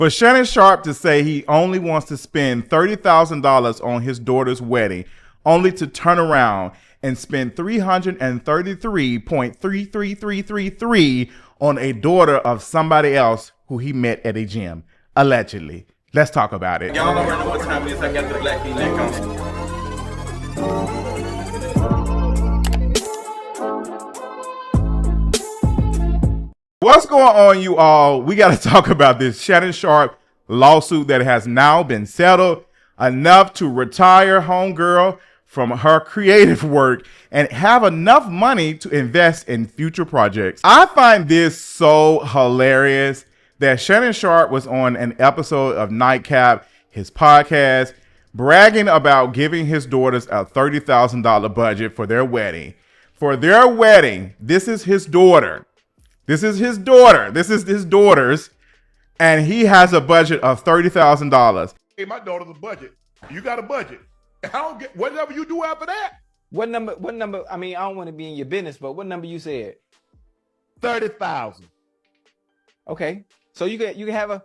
For Shannon Sharpe to say he only wants to spend $30,000 on his daughter's wedding, only to turn around and spend $333.33333 on a daughter of somebody else who he met at a gym, allegedly. Let's talk about it. Y'all already know what time it is. I got the black V-neck on. What's going on, you all? We got to talk about this Shannon Sharpe lawsuit that has now been settled enough to retire homegirl from her creative work and have enough money to invest in future projects. I find this so hilarious that Shannon Sharpe was on an episode of Nightcap, his podcast, bragging about giving his daughters a $30,000 budget for their wedding. For their wedding, this is his daughter. This is his daughter. This is his daughter's. And he has a budget of $30,000. Hey, my daughter's a budget. You got a budget. I don't get whatever you do after that. What number? I mean, I don't want to be in your business, but what number you said? 30,000. Okay. So you can have a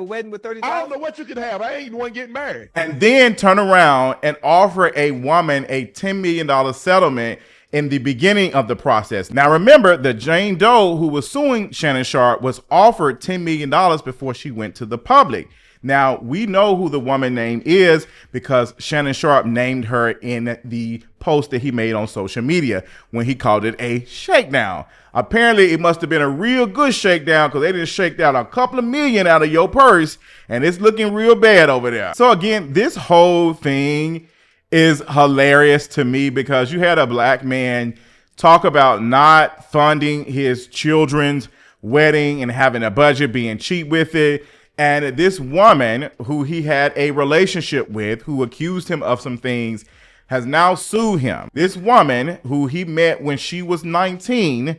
wedding with 30,000? I don't know what you can have. I ain't the one getting married. And then turn around and offer a woman a $10 million settlement in the beginning of the process. Now remember, the Jane Doe who was suing Shannon Sharpe was offered $10 million before she went to the public. Now, we know who the woman name is because Shannon Sharpe named her in the post that he made on social media when he called it a shakedown. Apparently, it must have been a real good shakedown because they didn't shake down a couple of million out of your purse, and it's looking real bad over there. So again, this whole thing is hilarious to me because you had a black man talk about not funding his children's wedding and having a budget, being cheap with it. And this woman who he had a relationship with, who accused him of some things, has now sued him. This woman who he met when she was 19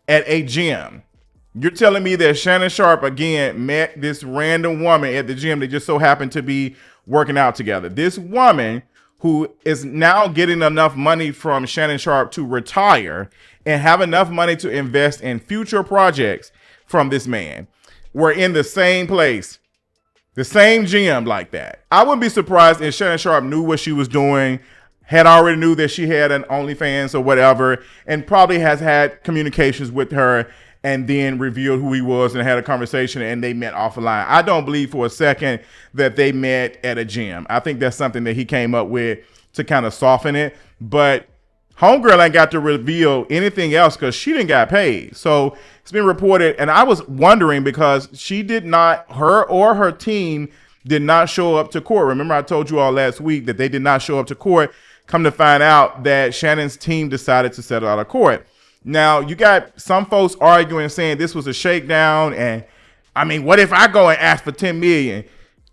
at a gym. You're telling me that Shannon Sharpe, again, met this random woman at the gym that just so happened to be working out together. This woman who is now getting enough money from Shannon Sharpe to retire and have enough money to invest in future projects from this man, were in the same place, the same gym like that. I wouldn't be surprised if Shannon Sharpe knew what she was doing, had already knew that she had an OnlyFans or whatever, and probably has had communications with her and then revealed who he was and had a conversation and they met offline. I don't believe for a second that they met at a gym. I think that's something that he came up with to kind of soften it. But homegirl ain't got to reveal anything else because she didn't got paid. So it's been reported, and I was wondering because she did not, her or her team did not show up to court. Remember I told you all last week that they did not show up to court. Come to find out that Shannon's team decided to settle out of court. Now, you got some folks arguing, saying this was a shakedown. And I mean, what if I go and ask for $10 million?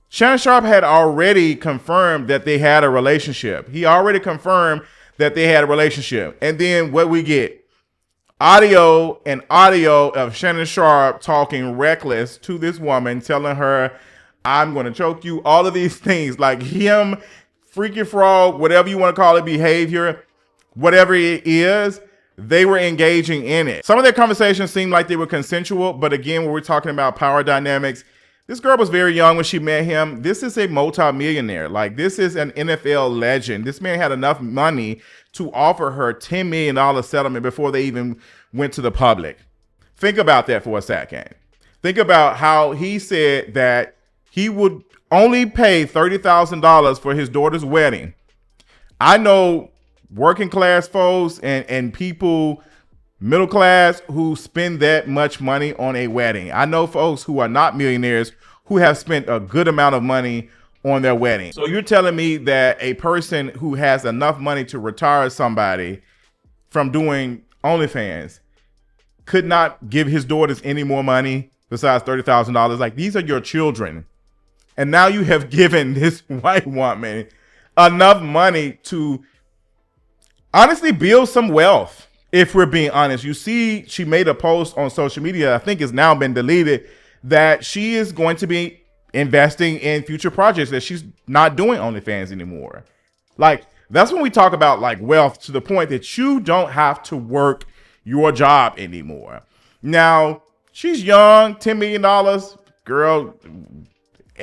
Shannon Sharpe had already confirmed that they had a relationship. He already confirmed that they had a relationship. And then what we get? Audio of Shannon Sharpe talking reckless to this woman, telling her, I'm going to choke you. All of these things, like him, freaky frog, whatever you want to call it, behavior, whatever it is. They were engaging in it. Some of their conversations seemed like they were consensual, but again, when we're talking about power dynamics, this girl was very young when she met him. This is a multi-millionaire. Like, this is an NFL legend. This man had enough money to offer her $10 million settlement before they even went to the public. Think about that for a second. Think about how he said that he would only pay $30,000 for his daughter's wedding. I know working class folks and people, middle class, who spend that much money on a wedding. I know folks who are not millionaires who have spent a good amount of money on their wedding. So you're telling me that a person who has enough money to retire somebody from doing OnlyFans could not give his daughters any more money besides $30,000? Like, these are your children. And now you have given this white woman enough money to honestly build some wealth. If we're being honest, you see, she made a post on social media, I think it's now been deleted, that she is going to be investing in future projects, that she's not doing OnlyFans anymore. Like, that's when we talk about like wealth, to the point that you don't have to work your job anymore. Now, she's young, $10 million, girl,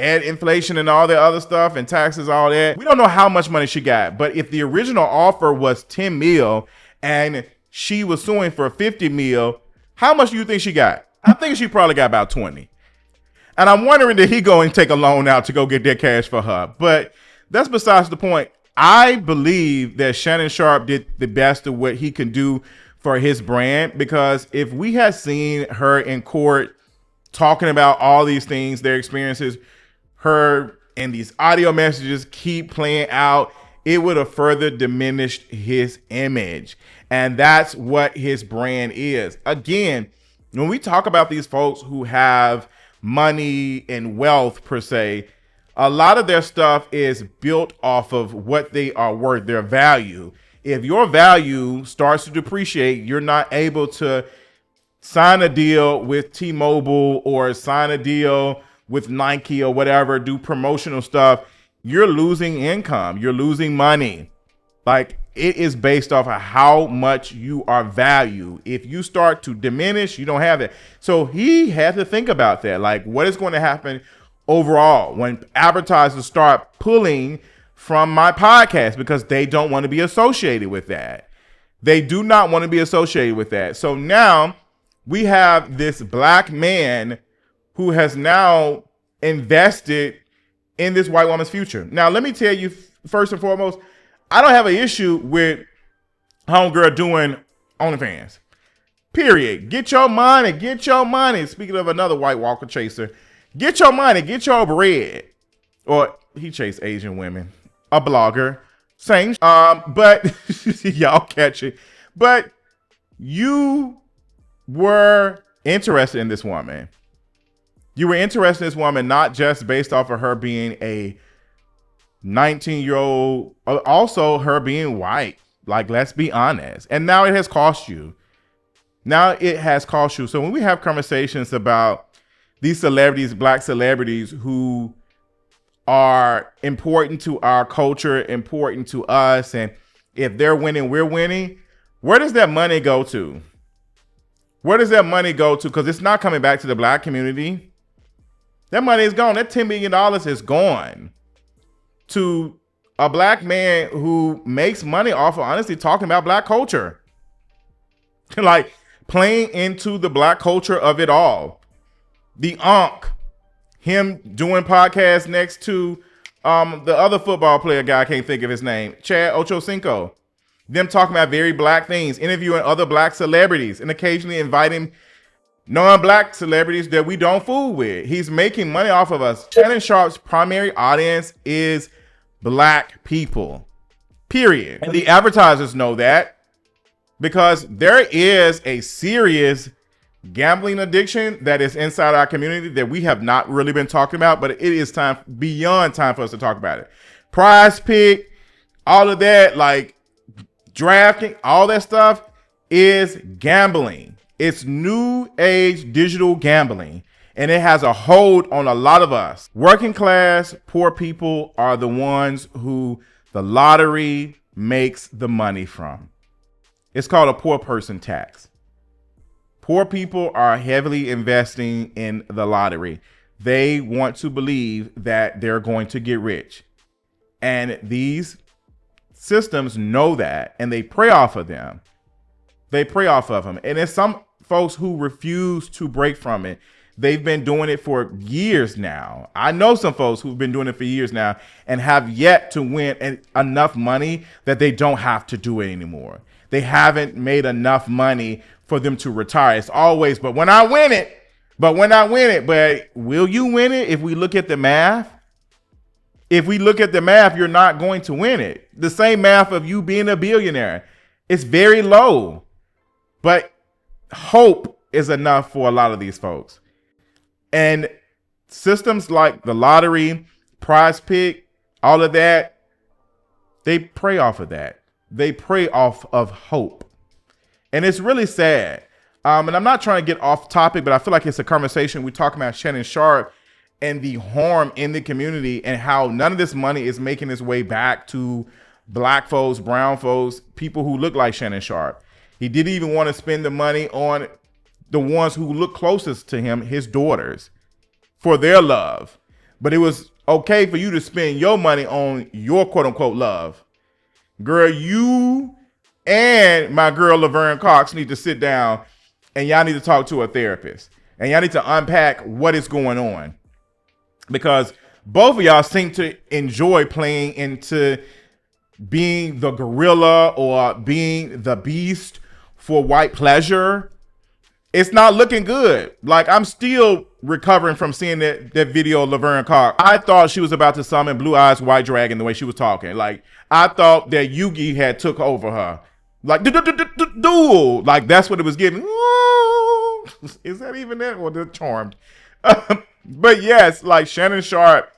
add inflation and all that other stuff and taxes, all that. We don't know how much money she got, but if the original offer was 10 mil and she was suing for 50 mil, how much do you think she got? I think she probably got about 20. And I'm wondering, did he go and take a loan out to go get that cash for her? But that's besides the point. I believe that Shannon Sharpe did the best of what he can do for his brand, because if we had seen her in court talking about all these things, their experiences, her and these audio messages keep playing out, it would have further diminished his image. And that's what his brand is. Again, when we talk about these folks who have money and wealth per se, a lot of their stuff is built off of what they are worth, their value. If your value starts to depreciate, you're not able to sign a deal with T-Mobile or sign a deal with Nike or whatever, do promotional stuff, you're losing income. You're losing money. Like, it is based off of how much you are valued. If you start to diminish, you don't have it. So he had to think about that. Like, what is going to happen overall when advertisers start pulling from my podcast because they don't want to be associated with that. They do not want to be associated with that. So now we have this black man who has now invested in this white woman's future. Now, let me tell you, first and foremost, I don't have an issue with homegirl doing OnlyFans. Period. Get your money. Get your money. Speaking of another white walker chaser, get your money. Get your bread. Or he chased Asian women. A blogger. Same. But y'all catch it. But you were interested in this woman. You were interested in this woman not just based off of her being a 19-year-old, also her being white. Like, let's be honest. And now it has cost you. Now it has cost you. So when we have conversations about these celebrities, black celebrities who are important to our culture, important to us, and if they're winning, we're winning, where does that money go to? Where does that money go to? Because it's not coming back to the black community. That money is gone. That $10 million is gone to a black man who makes money off of honestly talking about black culture. Like, playing into the black culture of it all. The Ankh, him doing podcasts next to the other football player guy, I can't think of his name, Chad Ochocinco. Them talking about very black things, interviewing other black celebrities, and occasionally inviting non-black celebrities that we don't fool with. He's making money off of us. Shannon Sharpe's primary audience is black people, period. And the advertisers know that because there is a serious gambling addiction that is inside our community that we have not really been talking about, but it is time, beyond time for us to talk about it. Prize Pick, all of that, like drafting, all that stuff is gambling. It's new age digital gambling, and it has a hold on a lot of us. Working class, poor people are the ones who the lottery makes the money from. It's called a poor person tax. Poor people are heavily investing in the lottery. They want to believe that they're going to get rich. And these systems know that, and they prey off of them. They prey off of them. And there's some folks who refuse to break from it. They've been doing it for years now. I know some folks who've been doing it for years now and have yet to win enough money that they don't have to do it anymore. They haven't made enough money for them to retire. It's always, but when I win it, but will you win it? If we look at the math, you're not going to win it. The same math of you being a billionaire. It's very low, but hope is enough for a lot of these folks. And systems like the lottery, Prize Pick, all of that, they prey off of that. They prey off of hope. And it's really sad. And I'm not trying to get off topic, but I feel like it's a conversation. We're talking about Shannon Sharpe and the harm in the community and how none of this money is making its way back to black folks, brown folks, people who look like Shannon Sharpe. He didn't even want to spend the money on the ones who look closest to him, his daughters, for their love. but it was okay for you to spend your money on your quote unquote love. Girl, you and my girl Laverne Cox need to sit down and y'all need to talk to a therapist. And y'all need to unpack what is going on. Because both of y'all seem to enjoy playing into being the gorilla or being the beast for white pleasure. It's not looking good. Like, I'm still recovering from seeing that video of Laverne Cox. I thought she was about to summon Blue Eyes White Dragon the way she was talking. Like, I thought that Yugi had took over her. Like, duel. Like, that's what it was giving. Is that even that? Or they're Charmed? But yes, like, Shannon Sharpe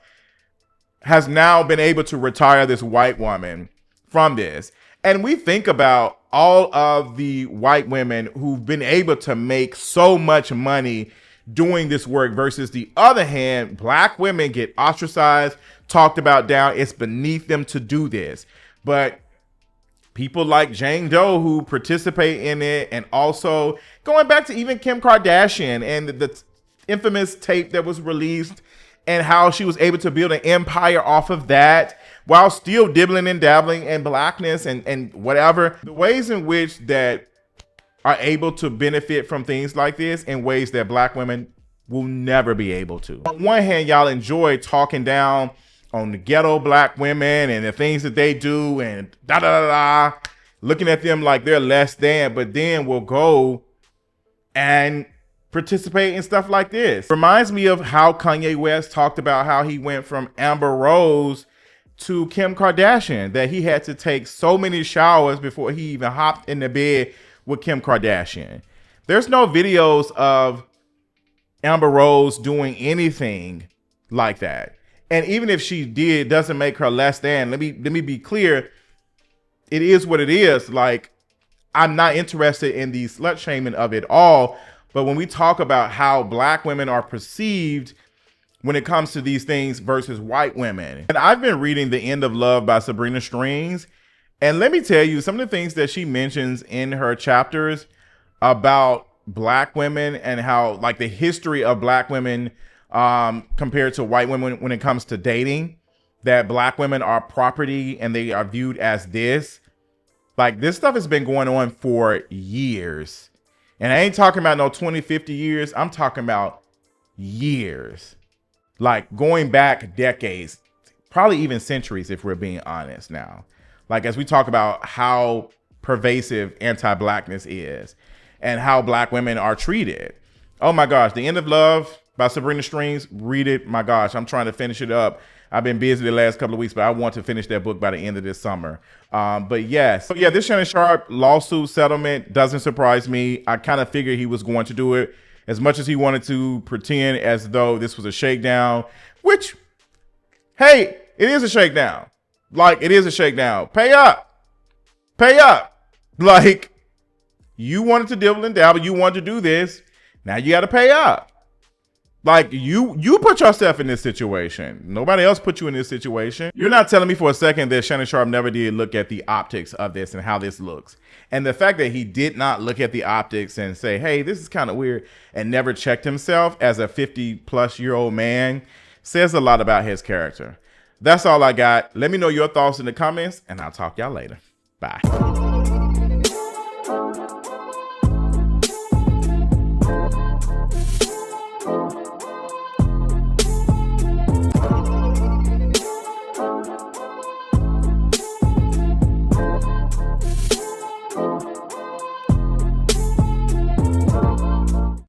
has now been able to retire this white woman from this. And we think about all of the white women who've been able to make so much money doing this work versus the other hand, black women get ostracized, talked about down. It's beneath them to do this. But people like Jane Doe who participate in it, and also going back to even Kim Kardashian and the infamous tape that was released and how she was able to build an empire off of that while still dibbling and dabbling in blackness and whatever. The ways in which that are able to benefit from things like this in ways that black women will never be able to. On one hand, y'all enjoy talking down on the ghetto black women and the things that they do and looking at them like they're less than, but then we'll go and participate in stuff like this. Reminds me of how Kanye West talked about how he went from Amber Rose to Kim Kardashian, that he had to take so many showers before he even hopped in the bed with Kim Kardashian. There's no videos of Amber Rose doing anything like that. And even if she did, it doesn't make her less than. Let me be clear. It is what it is. Like, I'm not interested in the slut shaming of it all. But when we talk about how black women are perceived when it comes to these things versus white women. And I've been reading The End of Love by Sabrina Strings. And let me tell you some of the things that she mentions in her chapters about black women and how, like, the history of black women compared to white women when it comes to dating, that black women are property and they are viewed as this. Like, this stuff has been going on for years. And I ain't talking about no 20, 50 years. I'm talking about years. Like, going back decades, probably even centuries, if we're being honest now. Like, as we talk about how pervasive anti-blackness is and how black women are treated. Oh my gosh, The End of Love by Sabrina Strings. Read it. My gosh, I'm trying to finish it up. I've been busy the last couple of weeks, but I want to finish that book by the end of this summer. But yes. So yeah, this Shannon Sharpe lawsuit settlement doesn't surprise me. I kind of figured he was going to do it, as much as he wanted to pretend as though this was a shakedown, which, hey, it is a shakedown. Like, it is a shakedown. Pay up. Pay up. Like, you wanted to dibble and dabble. You wanted to do this. Now you got to pay up. Like, you put yourself in this situation. Nobody else put you in this situation. You're not telling me for a second that Shannon Sharpe never did look at the optics of this and how this looks. And the fact that he did not look at the optics and say, hey, this is kind of weird, and never checked himself as a 50-plus-year-old man says a lot about his character. That's all I got. Let me know your thoughts in the comments, and I'll talk y'all later. Bye.